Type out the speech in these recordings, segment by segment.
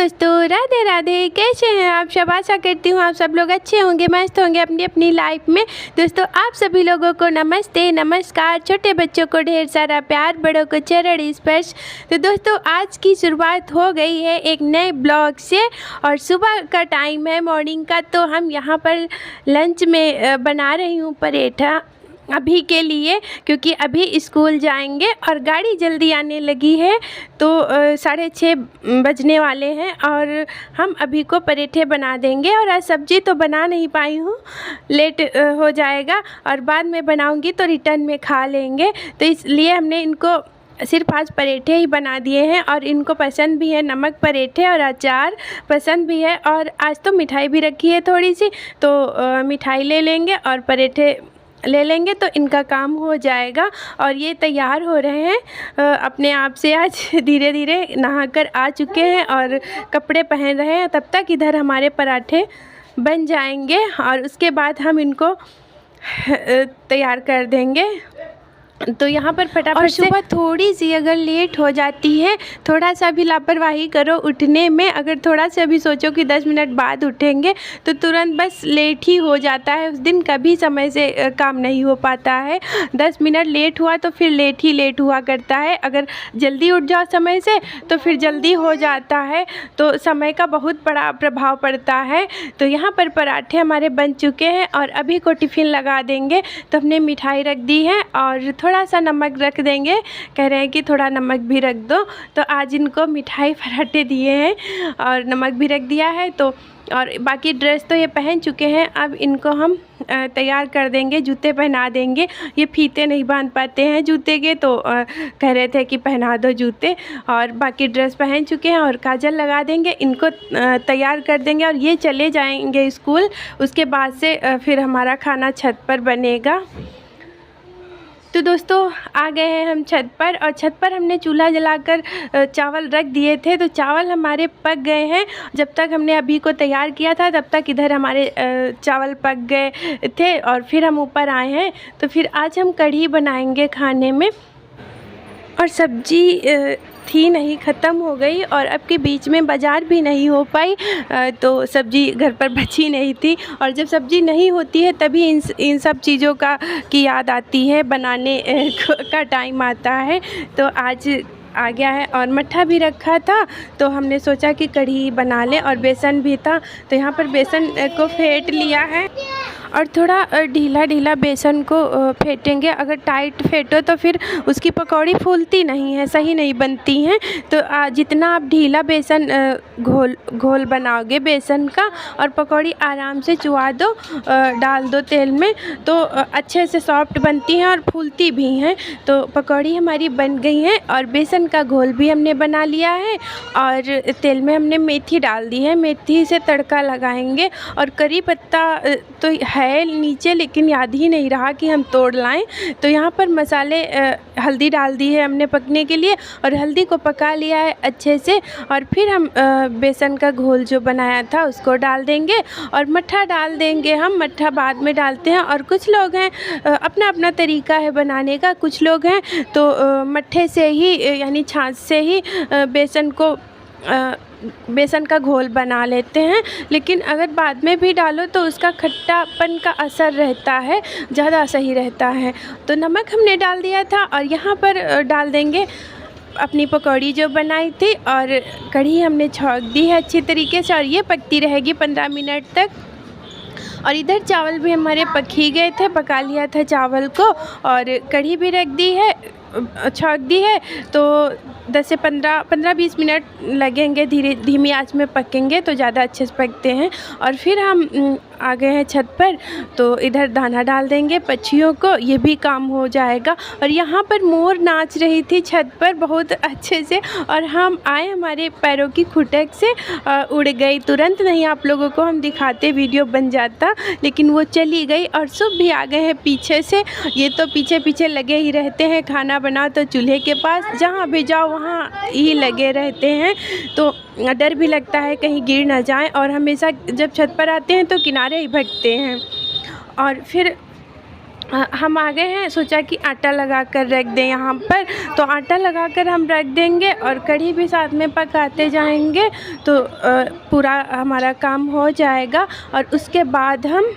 दोस्तों, राधे राधे। कैसे हैं आप सब? आशा करती हूँ आप सब लोग अच्छे होंगे, मस्त होंगे अपनी अपनी लाइफ में। दोस्तों, आप सभी लोगों को नमस्ते, नमस्कार। छोटे बच्चों को ढेर सारा प्यार, बड़ों को चरण स्पर्श। तो दोस्तों, आज की शुरुआत हो गई है एक नए ब्लॉग से और सुबह का टाइम है, मॉर्निंग का। तो हम यहाँ पर लंच में बना रही हूँ पराठा अभी के लिए, क्योंकि अभी स्कूल जाएंगे और गाड़ी जल्दी आने लगी है। तो 6:30 बजने वाले हैं और हम अभी को पराठे बना देंगे। और आज सब्ज़ी तो बना नहीं पाई हूँ, लेट हो जाएगा और बाद में बनाऊँगी तो रिटर्न में खा लेंगे। तो इसलिए हमने इनको सिर्फ आज पराठे ही बना दिए हैं और इनको पसंद भी है नमक पराठे और अचार पसंद भी है। और आज तो मिठाई भी रखी है थोड़ी सी, तो मिठाई ले लेंगे और पराठे ले लेंगे तो इनका काम हो जाएगा। और ये तैयार हो रहे हैं अपने आप से, आज धीरे धीरे नहाकर आ चुके हैं और कपड़े पहन रहे हैं। तब तक इधर हमारे पराठे बन जाएंगे और उसके बाद हम इनको तैयार कर देंगे। तो यहाँ पर फटाफट से सुबह थोड़ी सी अगर लेट हो जाती है, थोड़ा सा भी लापरवाही करो उठने में, अगर थोड़ा सा भी सोचो कि 10 मिनट बाद उठेंगे तो तुरंत बस लेट ही हो जाता है। उस दिन कभी समय से काम नहीं हो पाता है। 10 मिनट लेट हुआ तो फिर लेट ही लेट हुआ करता है। अगर जल्दी उठ जाओ समय से तो फिर जल्दी हो जाता है। तो समय का बहुत बड़ा प्रभाव पड़ता है। तो यहाँ पर पराठे हमारे बन चुके हैं और अभी को टिफ़िन लगा देंगे। तो हमने मिठाई रख दी है और थोड़ा सा नमक रख देंगे, कह रहे हैं कि थोड़ा नमक भी रख दो। तो आज इनको मिठाई पराठे दिए हैं और नमक भी रख दिया है। तो और बाकी ड्रेस तो ये पहन चुके हैं, अब इनको हम तैयार कर देंगे, जूते पहना देंगे। ये फीते नहीं बांध पाते हैं जूते के, तो कह रहे थे कि पहना दो जूते। और बाकी ड्रेस पहन चुके हैं और काजल लगा देंगे, इनको तैयार कर देंगे और ये चले जाएंगे स्कूल। उसके बाद से फिर हमारा खाना छत पर बनेगा। तो दोस्तों, आ गए हैं हम छत पर और छत पर हमने चूल्हा जलाकर चावल रख दिए थे। तो चावल हमारे पक गए हैं। जब तक हमने अभी को तैयार किया था तब तक इधर हमारे चावल पक गए थे और फिर हम ऊपर आए हैं। तो फिर आज हम कढ़ी बनाएंगे खाने में। और सब्जी थी नहीं, ख़त्म हो गई और अब के बीच में बाज़ार भी नहीं हो पाई, तो सब्ज़ी घर पर बची नहीं थी। और जब सब्ज़ी नहीं होती है तभी इन सब चीज़ों की याद आती है, बनाने का टाइम आता है। तो आज आ गया है और मट्ठा भी रखा था, तो हमने सोचा कि कढ़ी बना लें। और बेसन भी था, तो यहाँ पर बेसन को फेंट लिया है और थोड़ा ढीला ढीला बेसन को फेंटेंगे। अगर टाइट फेंटो तो फिर उसकी पकौड़ी फूलती नहीं है, सही नहीं बनती हैं। तो जितना आप ढीला बेसन घोल बनाओगे बेसन का और पकौड़ी आराम से चुआ दो, डाल दो तेल में, तो अच्छे से सॉफ्ट बनती हैं और फूलती भी हैं। तो पकौड़ी हमारी बन गई हैं और बेसन का घोल भी हमने बना लिया है और तेल में हमने मेथी डाल दी है, मेथी से तड़का लगाएंगे। और करी पत्ता तो है नीचे, लेकिन याद ही नहीं रहा कि हम तोड़ लाएं। तो यहाँ पर मसाले हल्दी डाल दी है हमने पकने के लिए और हल्दी को पका लिया है अच्छे से। और फिर हम बेसन का घोल जो बनाया था उसको डाल देंगे और मट्ठा डाल देंगे। हम मट्ठा बाद में डालते हैं और कुछ लोग हैं अपना अपना तरीका है बनाने का। कुछ लोग हैं तो मट्ठे से ही यानी छाछ से ही बेसन का घोल बना लेते हैं। लेकिन अगर बाद में भी डालो तो उसका खट्टापन का असर रहता है, ज़्यादा सही रहता है। तो नमक हमने डाल दिया था और यहाँ पर डाल देंगे अपनी पकौड़ी जो बनाई थी और कढ़ी हमने छौंक दी है अच्छी तरीके से और ये पकती रहेगी 15 मिनट तक। और इधर चावल भी हमारे पक ही गए थे, पका लिया था चावल को और कढ़ी भी रख दी है, छौंक दी है। तो 10 से 15-20 मिनट लगेंगे, धीमी आंच में पकेंगे तो ज़्यादा अच्छे से पकते हैं। और फिर हम आ गए हैं छत पर, तो इधर दाना डाल देंगे पक्षियों को, ये भी काम हो जाएगा। और यहाँ पर मोर नाच रही थी छत पर बहुत अच्छे से और हम आए, हमारे पैरों की खुटक से उड़ गई। तुरंत नहीं आप लोगों को हम दिखाते, वीडियो बन जाता, लेकिन वो चली गई। और सुबह भी आ गए हैं पीछे से, ये तो पीछे पीछे लगे ही रहते हैं। खाना बनाओ तो चूल्हे के पास, जहाँ भी जाओ वहाँ ही लगे रहते हैं। तो डर भी लगता है कहीं गिर ना जाए और हमेशा जब छत पर आते हैं तो किनारे ही भगते हैं। और फिर हम आ गए हैं, सोचा कि आटा लगा कर रख दें यहाँ पर, तो आटा लगा कर हम रख देंगे और कढ़ी भी साथ में पकाते जाएंगे, तो पूरा हमारा काम हो जाएगा। और उसके बाद हम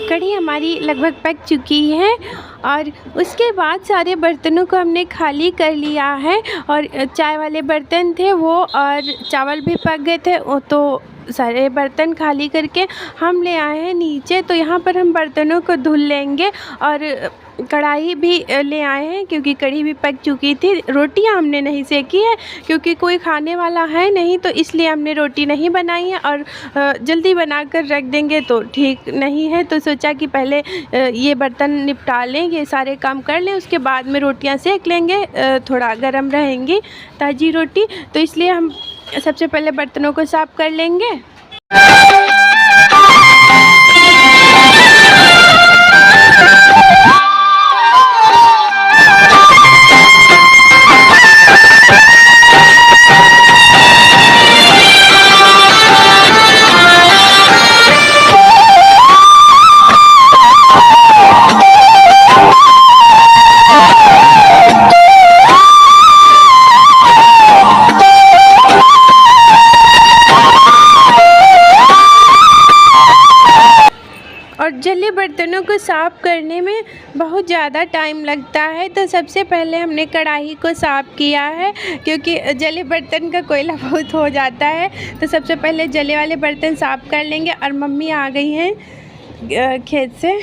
कढ़ी हमारी लगभग पक चुकी है। और उसके बाद सारे बर्तनों को हमने खाली कर लिया है, और चाय वाले बर्तन थे वो, और चावल भी पक गए थे वो, तो सारे बर्तन खाली करके हम ले आए हैं नीचे। तो यहाँ पर हम बर्तनों को धुल लेंगे, और कढ़ाई भी ले आए हैं क्योंकि कढ़ी भी पक चुकी थी। रोटियां हमने नहीं सेकी है क्योंकि कोई खाने वाला है नहीं, तो इसलिए हमने रोटी नहीं बनाई है, और जल्दी बना कर रख देंगे तो ठीक नहीं है, तो सोचा कि पहले ये बर्तन निपटा लें, ये सारे काम कर लें, उसके बाद में रोटियां सेक लेंगे, थोड़ा गर्म रहेंगी ताज़ी रोटी। तो इसलिए हम सबसे पहले बर्तनों को साफ़ कर लेंगे। और जले बर्तनों को साफ़ करने में बहुत ज़्यादा टाइम लगता है, तो सबसे पहले हमने कढ़ाई को साफ़ किया है क्योंकि जले बर्तन का कोयला बहुत हो जाता है। तो सबसे पहले जले वाले बर्तन साफ़ कर लेंगे। और मम्मी आ गई हैं खेत से,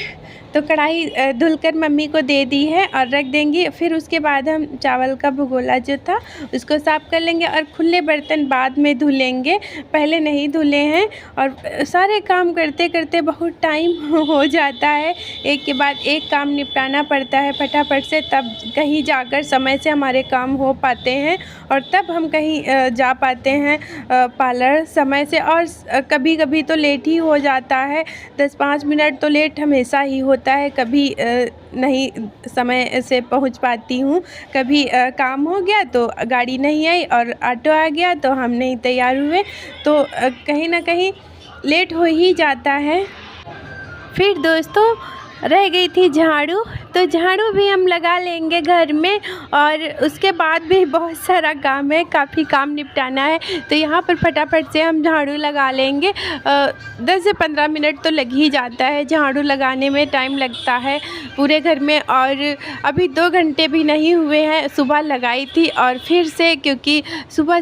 तो कढ़ाई धुलकर मम्मी को दे दी है और रख देंगी। फिर उसके बाद हम चावल का भगोला जो था उसको साफ़ कर लेंगे, और खुले बर्तन बाद में धुलेंगे, पहले नहीं धुले हैं। और सारे काम करते करते बहुत टाइम हो जाता है, एक के बाद एक काम निपटाना पड़ता है फटाफट से, तब कहीं जाकर समय से हमारे काम हो पाते हैं, और तब हम कहीं जा पाते हैं पार्लर समय से। और कभी कभी तो लेट ही हो जाता है, 10-5 मिनट तो लेट हमेशा ही होता है, कभी नहीं समय से पहुंच पाती हूं, कभी काम हो गया तो गाड़ी नहीं आई और ऑटो आ गया तो हम नहीं तैयार हुए, तो कहीं ना कहीं लेट हो ही जाता है। फिर दोस्तों रह गई थी झाड़ू, तो झाड़ू भी हम लगा लेंगे घर में, और उसके बाद भी बहुत सारा काम है, काफ़ी काम निपटाना है, तो यहाँ पर फटाफट से हम झाड़ू लगा लेंगे। 10 से 15 मिनट तो लग ही जाता है, झाड़ू लगाने में टाइम लगता है पूरे घर में। और अभी 2 घंटे भी नहीं हुए हैं, सुबह लगाई थी और फिर से, क्योंकि सुबह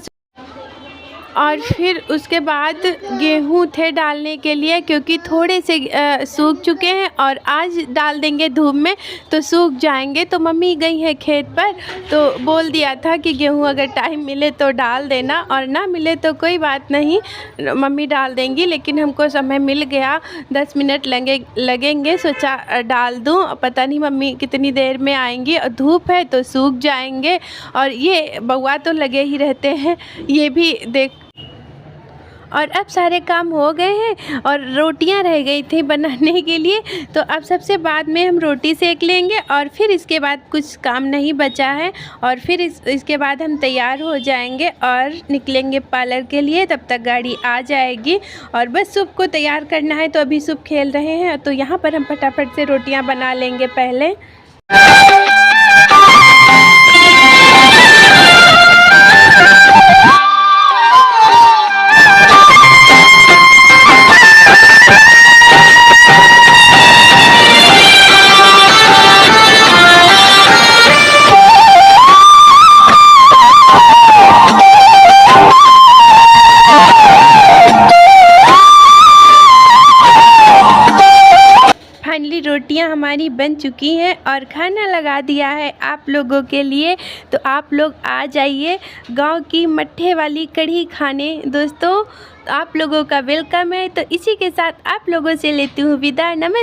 और फिर उसके बाद गेहूँ थे डालने के लिए, क्योंकि थोड़े से सूख चुके हैं और आज डाल देंगे धूप में तो सूख जाएंगे। तो मम्मी गई है खेत पर, तो बोल दिया था कि गेहूँ अगर टाइम मिले तो डाल देना, और ना मिले तो कोई बात नहीं, मम्मी डाल देंगी। लेकिन हमको समय मिल गया, 10 मिनट लगेंगे, सोचा डाल दूँ, पता नहीं मम्मी कितनी देर में आएंगी, और धूप है तो सूख जाएंगे। और ये बउआ तो लगे ही रहते हैं, ये भी देख। और अब सारे काम हो गए हैं और रोटियां रह गई थी बनाने के लिए, तो अब सबसे बाद में हम रोटी सेक लेंगे, और फिर इसके बाद कुछ काम नहीं बचा है, और फिर इसके बाद हम तैयार हो जाएंगे और निकलेंगे पार्लर के लिए। तब तक गाड़ी आ जाएगी, और बस सूप को तैयार करना है, तो अभी सूप खेल रहे हैं, तो यहाँ पर हम फटाफट से रोटियाँ बना लेंगे पहले। रोटियां हमारी बन चुकी हैं और खाना लगा दिया है आप लोगों के लिए, तो आप लोग आ जाइए गांव की मट्ठे वाली कढ़ी खाने। दोस्तों आप लोगों का वेलकम है। तो इसी के साथ आप लोगों से लेती हूँ विदा। नमस्ते।